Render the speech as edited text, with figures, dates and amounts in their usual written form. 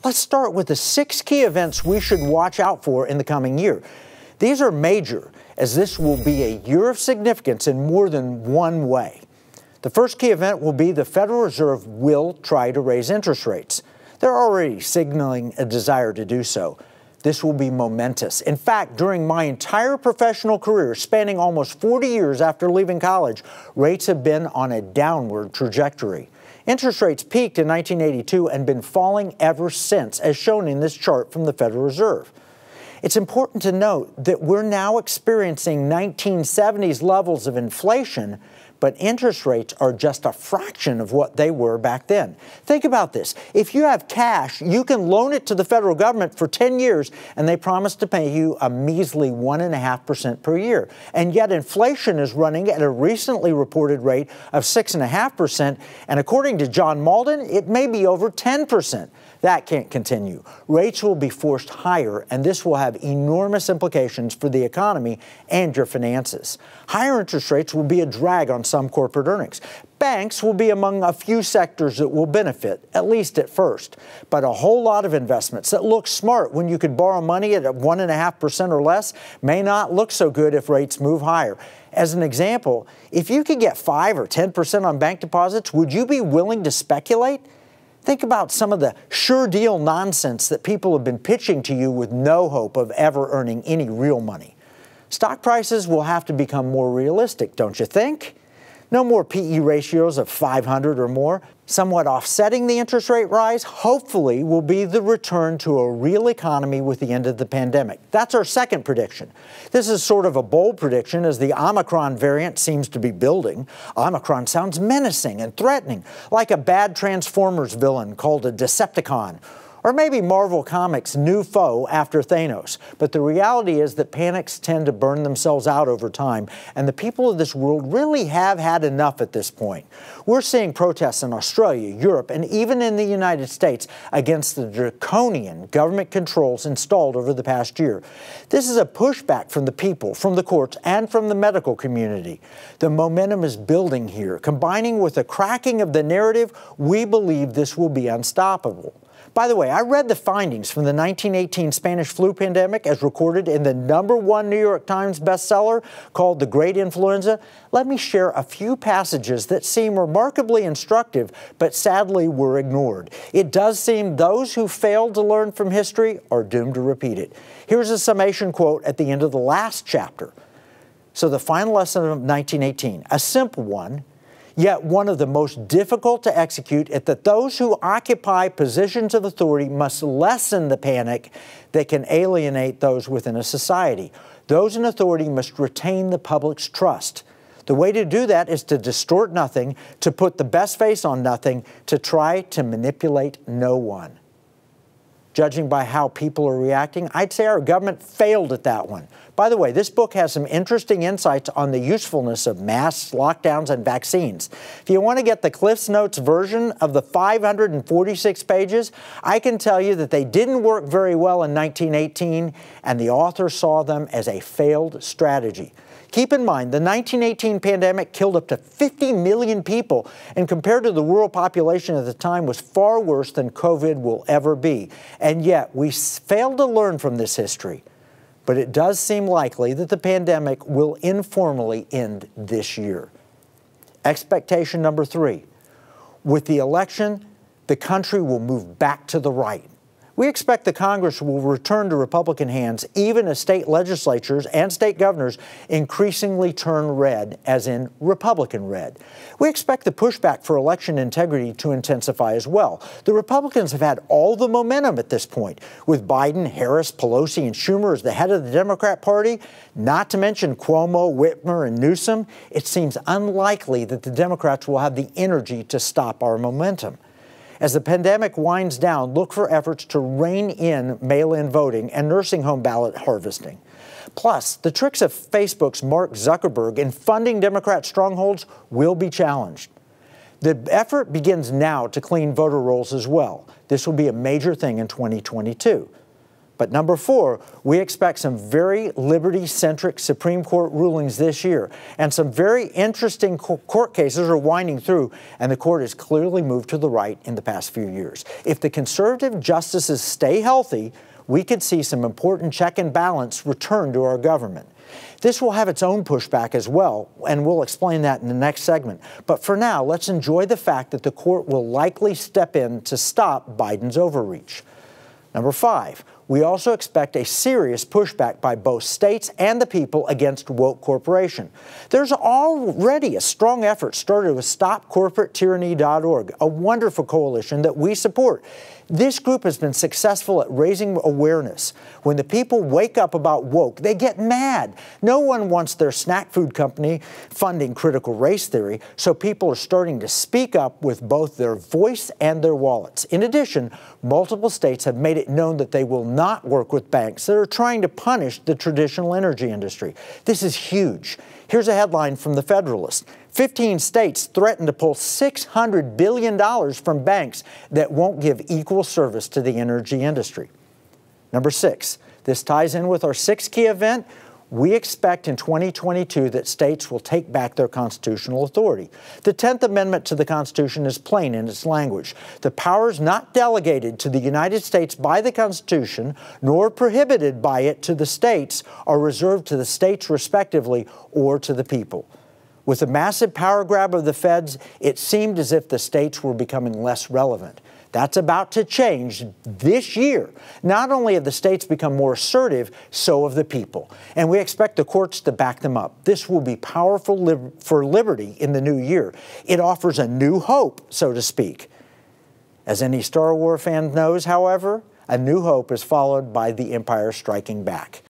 Let's start with the 6 key events we should watch out for in the coming year. These are major, as this will be a year of significance in more than one way. The first key event will be the Federal Reserve will try to raise interest rates. They're already signaling a desire to do so. This will be momentous. In fact, during my entire professional career, spanning almost 40 years after leaving college, rates have been on a downward trajectory. Interest rates peaked in 1982 and been falling ever since, as shown in this chart from the Federal Reserve. It's important to note that we're now experiencing 1970s levels of inflation, but interest rates are just a fraction of what they were back then. Think about this. If you have cash, you can loan it to the federal government for 10 years, and they promise to pay you a measly 1.5% per year. And yet inflation is running at a recently reported rate of 6.5%, and according to John Malden, it may be over 10%. That can't continue. Rates will be forced higher, and this will have enormous implications for the economy and your finances. Higher interest rates will be a drag on some corporate earnings. Banks will be among a few sectors that will benefit, at least at first. But a whole lot of investments that look smart when you could borrow money at 1.5% or less may not look so good if rates move higher. As an example, if you could get 5 or 10% on bank deposits, would you be willing to speculate? Think about some of the sure deal nonsense that people have been pitching to you with no hope of ever earning any real money. Stock prices will have to become more realistic, don't you think? No more PE ratios of 500 or more. Somewhat offsetting the interest rate rise, hopefully, will be the return to a real economy with the end of the pandemic. That's our second prediction. This is sort of a bold prediction as the Omicron variant seems to be building. Omicron sounds menacing and threatening, like a bad Transformers villain called a Decepticon. Or maybe Marvel Comics' new foe after Thanos. But the reality is that panics tend to burn themselves out over time, and the people of this world really have had enough at this point. We're seeing protests in Australia, Europe, and even in the United States against the draconian government controls installed over the past year. This is a pushback from the people, from the courts, and from the medical community. The momentum is building here. Combining with the cracking of the narrative, we believe this will be unstoppable. By the way, I read the findings from the 1918 Spanish flu pandemic as recorded in the #1 New York Times bestseller called The Great Influenza. Let me share a few passages that seem remarkably instructive, but sadly were ignored. It does seem those who failed to learn from history are doomed to repeat it. Here's a summation quote at the end of the last chapter. So the final lesson of 1918, a simple one, yet one of the most difficult to execute, is that those who occupy positions of authority must lessen the panic that can alienate those within a society. Those in authority must retain the public's trust. The way to do that is to distort nothing, to put the best face on nothing, to try to manipulate no one. Judging by how people are reacting, I'd say our government failed at that one. By the way, this book has some interesting insights on the usefulness of masks, lockdowns, and vaccines. If you want to get the Cliff's Notes version of the 546 pages, I can tell you that they didn't work very well in 1918, and the author saw them as a failed strategy. Keep in mind, the 1918 pandemic killed up to 50 million people, and compared to the world population at the time was far worse than COVID will ever be. And yet, we failed to learn from this history. But it does seem likely that the pandemic will informally end this year. Expectation number 3. With the election, the country will move back to the right. We expect the Congress will return to Republican hands even as state legislatures and state governors increasingly turn red, as in Republican red. We expect the pushback for election integrity to intensify as well. The Republicans have had all the momentum at this point, with Biden, Harris, Pelosi, and Schumer as the head of the Democrat Party, not to mention Cuomo, Whitmer, and Newsom. It seems unlikely that the Democrats will have the energy to stop our momentum. As the pandemic winds down, look for efforts to rein in mail-in voting and nursing home ballot harvesting. Plus, the tricks of Facebook's Mark Zuckerberg in funding Democrat strongholds will be challenged. The effort begins now to clean voter rolls as well. This will be a major thing in 2022. But number 4, we expect some very liberty-centric Supreme Court rulings this year. And some very interesting court cases are winding through, and the court has clearly moved to the right in the past few years. If the conservative justices stay healthy, we could see some important check and balance return to our government. This will have its own pushback as well, and we'll explain that in the next segment. But for now, let's enjoy the fact that the court will likely step in to stop Biden's overreach. Number 5, we also expect a serious pushback by both states and the people against woke corporation. There's already a strong effort started with StopCorporateTyranny.org, a wonderful coalition that we support. This group has been successful at raising awareness. When the people wake up about woke, they get mad. No one wants their snack food company funding critical race theory, so people are starting to speak up with both their voice and their wallets. In addition, multiple states have made it known that they will not work with banks that are trying to punish the traditional energy industry. This is huge. Here's a headline from the Federalist. 15 states threaten to pull $600 billion from banks that won't give equal service to the energy industry. Number 6, this ties in with our 6th key event. We expect in 2022 that states will take back their constitutional authority. The 10th Amendment to the Constitution is plain in its language. The powers not delegated to the United States by the Constitution, nor prohibited by it to the states, are reserved to the states respectively or to the people. With the massive power grab of the feds, it seemed as if the states were becoming less relevant. That's about to change this year. Not only have the states become more assertive, so have the people. And we expect the courts to back them up. This will be powerful for liberty in the new year. It offers a new hope, so to speak. As any Star Wars fan knows, however, a new hope is followed by the Empire striking back.